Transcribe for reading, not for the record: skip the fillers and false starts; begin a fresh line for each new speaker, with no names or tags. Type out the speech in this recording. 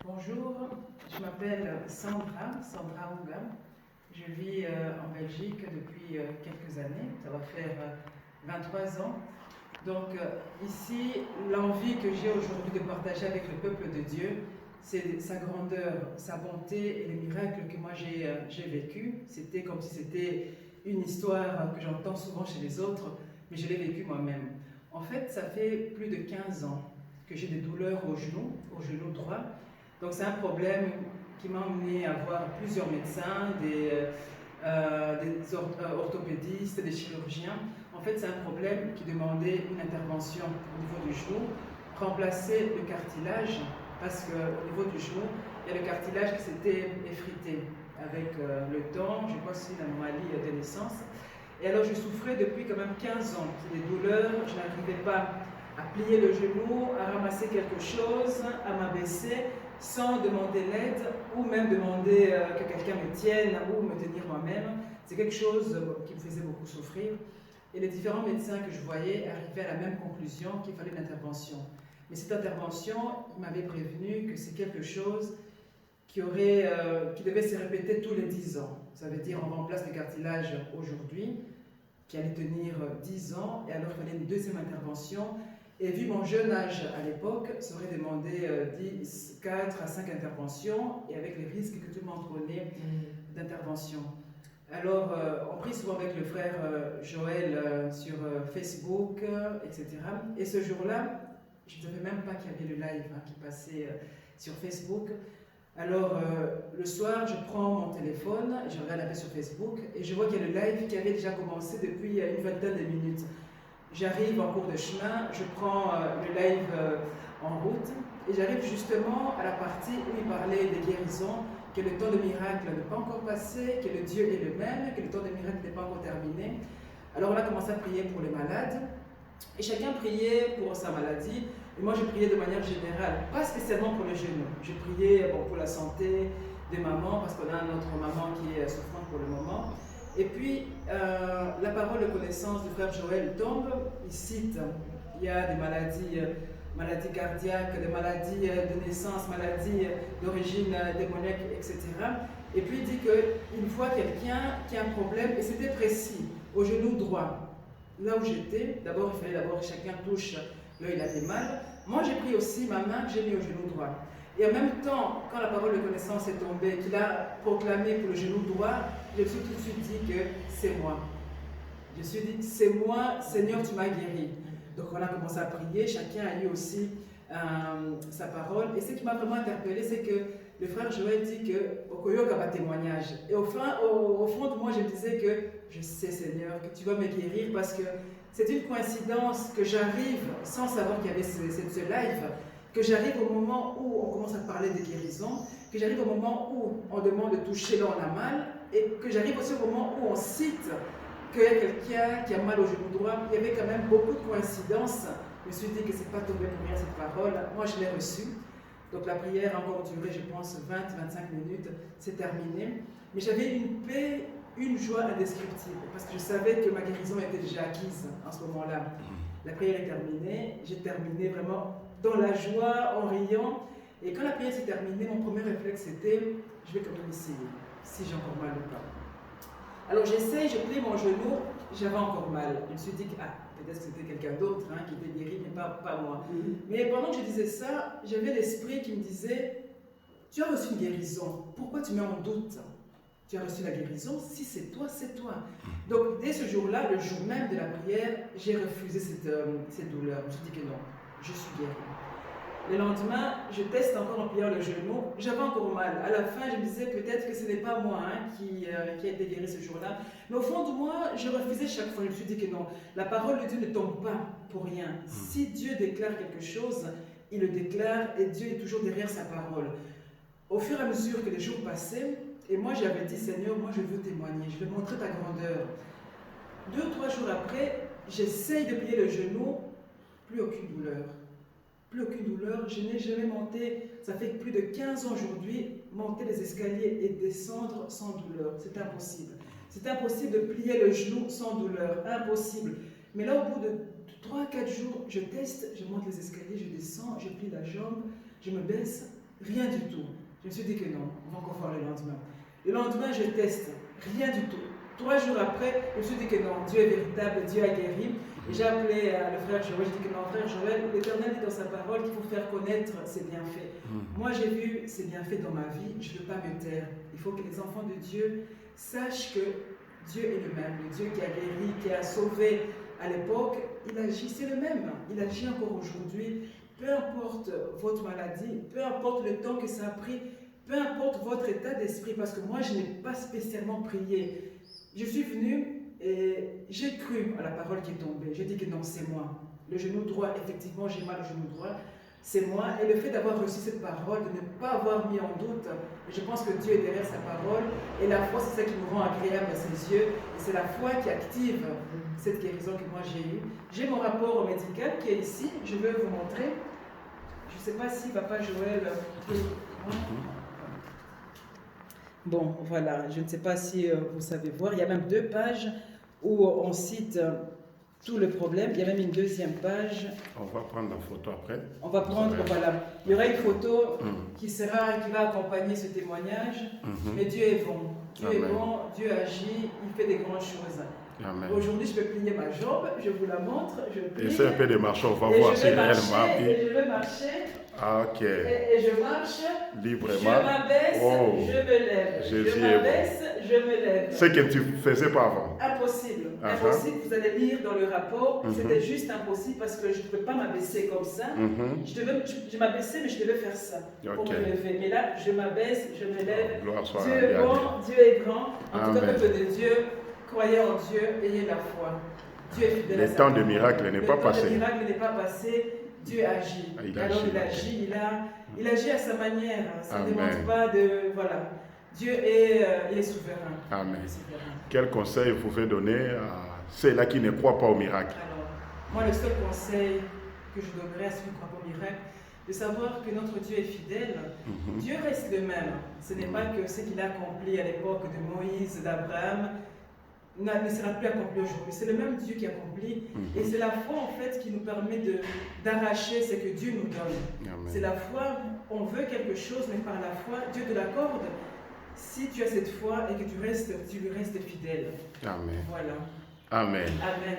Bonjour, je m'appelle Sandra Ouga. Je vis en Belgique depuis quelques années, ça va faire 23 ans. Donc ici, l'envie que j'ai aujourd'hui de partager avec le peuple de Dieu, c'est sa grandeur, sa bonté et les miracles que moi j'ai vécus. C'était comme si c'était une histoire que j'entends souvent chez les autres, mais je l'ai vécu moi-même. En fait, ça fait plus de 15 ans que j'ai des douleurs au genou droit. Donc c'est un problème qui m'a amené à voir plusieurs médecins, des orthopédistes, des chirurgiens. En fait, c'est un problème qui demandait une intervention au niveau du genou, remplacer le cartilage, parce qu'au niveau du genou, il y a le cartilage qui s'était effrité avec le temps, je crois que c'est une anomalie de naissance. Et alors je souffrais depuis quand même 15 ans, des douleurs, je n'arrivais pas à plier le genou, à ramasser quelque chose, à m'abaisser, sans demander l'aide ou même demander que quelqu'un me tienne ou me tenir moi-même. C'est quelque chose qui me faisait beaucoup souffrir. Et les différents médecins que je voyais arrivaient à la même conclusion qu'il fallait une intervention. Mais cette intervention, ils m'avaient prévenu que c'est quelque chose qui devait se répéter tous les 10 ans. Ça veut dire on remplace le cartilage aujourd'hui, qui allait tenir 10 ans, et alors il fallait une deuxième intervention. Et vu mon jeune âge à l'époque, ça aurait demandé 4 à 5 interventions, et avec les risques que tout le monde connaît d'intervention. Alors, on prie souvent avec le frère Joël sur Facebook, etc. Et ce jour-là, je ne savais même pas qu'il y avait le live qui passait sur Facebook. Alors, le soir, je prends mon téléphone, je regarde un peu sur Facebook, et je vois qu'il y a le live qui avait déjà commencé depuis une vingtaine de minutes. J'arrive en cours de chemin, je prends le live en route, et j'arrive justement à la partie où il parlait des guérisons, que le temps de miracle n'est pas encore passé, que le Dieu est le même, que le temps de miracle n'est pas encore terminé. Alors on a commencé à prier pour les malades, et chacun priait pour sa maladie, et moi je priais de manière générale, pas spécialement pour le genou. Je priais pour la santé des mamans, parce qu'on a une autre maman qui est souffrante pour le moment. Et puis, la parole de connaissance du frère Joël tombe, il cite, il y a des maladies cardiaques, des maladies de naissance, maladies d'origine démoniaque, etc. Et puis il dit qu'une fois quelqu'un qui a un problème, et c'était précis, au genou droit, là où j'étais, d'abord il fallait que chacun touche, là il avait mal. Moi j'ai pris aussi ma main que j'ai mis au genou droit. Et en même temps, quand la parole de connaissance est tombée, qu'il a proclamé pour le genou droit, je me suis tout de suite dit que c'est moi. Je me suis dit, c'est moi, Seigneur, tu m'as guéri. Donc on a commencé à prier, chacun a eu aussi sa parole. Et ce qui m'a vraiment interpellée, c'est que le frère Joël dit que Okoyoka va témoignage. Et au fond de moi, je me disais que je sais, Seigneur, que tu vas me guérir parce que c'est une coïncidence que j'arrive, sans savoir qu'il y avait ce live, que j'arrive au moment où on commence à parler de guérison, que j'arrive au moment où on demande de toucher là on a mal, et que j'arrive aussi au moment où on cite qu'il y a quelqu'un qui a mal au genou droit. Il y avait quand même beaucoup de coïncidences. Je me suis dit que ce n'est pas tombé pour rien cette parole. Moi je l'ai reçue. Donc la prière a encore duré, je pense, 20-25 minutes. C'est terminé. Mais j'avais une paix, une joie indescriptible, parce que je savais que ma guérison était déjà acquise en ce moment-là. La prière est terminée. J'ai terminé vraiment dans la joie, en riant. Et quand la prière s'est terminée, mon premier réflexe était, je vais quand même essayer, si j'ai encore mal ou pas. Alors j'essaye, je plie mon genou, j'avais encore mal. Je me suis dit que peut-être que c'était quelqu'un d'autre qui était guéri, mais pas moi. Mais pendant que je disais ça, j'avais l'esprit qui me disait, tu as reçu une guérison, pourquoi tu mets en doute? Tu as reçu la guérison, si c'est toi, c'est toi. Donc dès ce jour-là, le jour même de la prière, j'ai refusé cette douleur. Je me suis dit que non, je suis guéri. Le lendemain, je teste encore en pliant le genou, j'avais encore mal. À la fin, je me disais peut-être que ce n'est pas moi qui a été guéri ce jour-là. Mais au fond de moi, je refusais chaque fois. Je me suis dit que non, la parole de Dieu ne tombe pas pour rien. Si Dieu déclare quelque chose, il le déclare et Dieu est toujours derrière sa parole. Au fur et à mesure que les jours passaient, et moi j'avais dit Seigneur, moi je veux témoigner, je veux montrer ta grandeur. 2 ou 3 jours après, j'essaye de plier le genou, plus aucune douleur. Plus aucune douleur, je n'ai jamais monté, ça fait plus de 15 ans aujourd'hui, monter les escaliers et descendre sans douleur. C'est impossible. C'est impossible de plier le genou sans douleur, impossible. Mais là, au bout de 3-4 jours, je teste, je monte les escaliers, je descends, je plie la jambe, je me baisse, Rien du tout. Je me suis dit que non, on va encore voir le lendemain. Le lendemain, je teste. Rien du tout. 3 jours après, je me suis dit que non, Dieu est véritable, Dieu a guéri. Et j'ai appelé le frère Joël, j'ai dit que non, frère Joël, l'Éternel dit dans sa parole qu'il faut faire connaître ses bienfaits. Moi, j'ai vu ses bienfaits dans ma vie, je ne veux pas me taire. Il faut que les enfants de Dieu sachent que Dieu est le même. Le Dieu qui a guéri, qui a sauvé à l'époque, il agit, c'est le même. Il agit encore aujourd'hui. Peu importe votre maladie, peu importe le temps que ça a pris, peu importe votre état d'esprit, parce que moi, je n'ai pas spécialement prié. Je suis venue et j'ai cru à la parole qui est tombée. J'ai dit que non, c'est moi. Le genou droit, effectivement, j'ai mal au genou droit. C'est moi. Et le fait d'avoir reçu cette parole, de ne pas avoir mis en doute, je pense que Dieu est derrière sa parole. Et la foi, c'est ça qui nous rend agréable à ses yeux. Et c'est la foi qui active cette guérison que moi j'ai eue. J'ai mon rapport médical qui est ici. Je vais vous montrer. Je ne sais pas si Papa Joël peut... Bon, voilà, je ne sais pas si vous savez voir, il y a même 2 pages où on cite tout le problème. Il y a même une 2e page.
On va prendre la photo après.
On va prendre, voilà. Il y aura une photo qui va accompagner ce témoignage. Mais Dieu est bon. Dieu est bon, Dieu agit, il fait des grandes choses. Aujourd'hui, je peux plier ma jambe, je vous la montre.
Essaye un peu de marcher, on va voir si elle marche.
Et je vais marcher.
Ok.
Et je marche.
Librement.
Je m'abaisse, je me lève.
Jésus
je m'abaisse, je me lève.
Ce que tu ne faisais pas avant.
Impossible. Impossible, vous allez lire dans le rapport. C'était juste impossible parce que je ne pouvais pas m'abaisser comme ça. Je m'abaissais, mais je devais faire ça pour me lever. Mais là, je m'abaisse, je me lève. Dieu est bon, Dieu est grand. En tout cas, peuple de Dieu, croyez en Dieu, ayez la foi. Dieu est fidèle.
Le temps de miracle n'est pas passé.
Le temps de miracle n'est pas passé. Dieu agit. Alors il agit à sa manière. Ça ne demande pas de... Voilà. Dieu est souverain.
Amen. Quel conseil vous pouvez donner à ceux-là qui ne croient pas au miracle?
Alors, moi, le seul conseil que je donnerais à ceux qui ne croient pas au miracle, de savoir que notre Dieu est fidèle. Dieu reste le même. Ce n'est pas que ce qu'il a accompli à l'époque de Moïse, d'Abraham, ne sera plus accompli aujourd'hui. C'est le même Dieu qui accomplit. Et c'est la foi, en fait, qui nous permet d'arracher ce que Dieu nous donne. C'est la foi, on veut quelque chose, mais par la foi, Dieu te l'accorde. Si tu as cette foi et que tu lui restes fidèle.
Amen.
Voilà.
Amen.
Amen.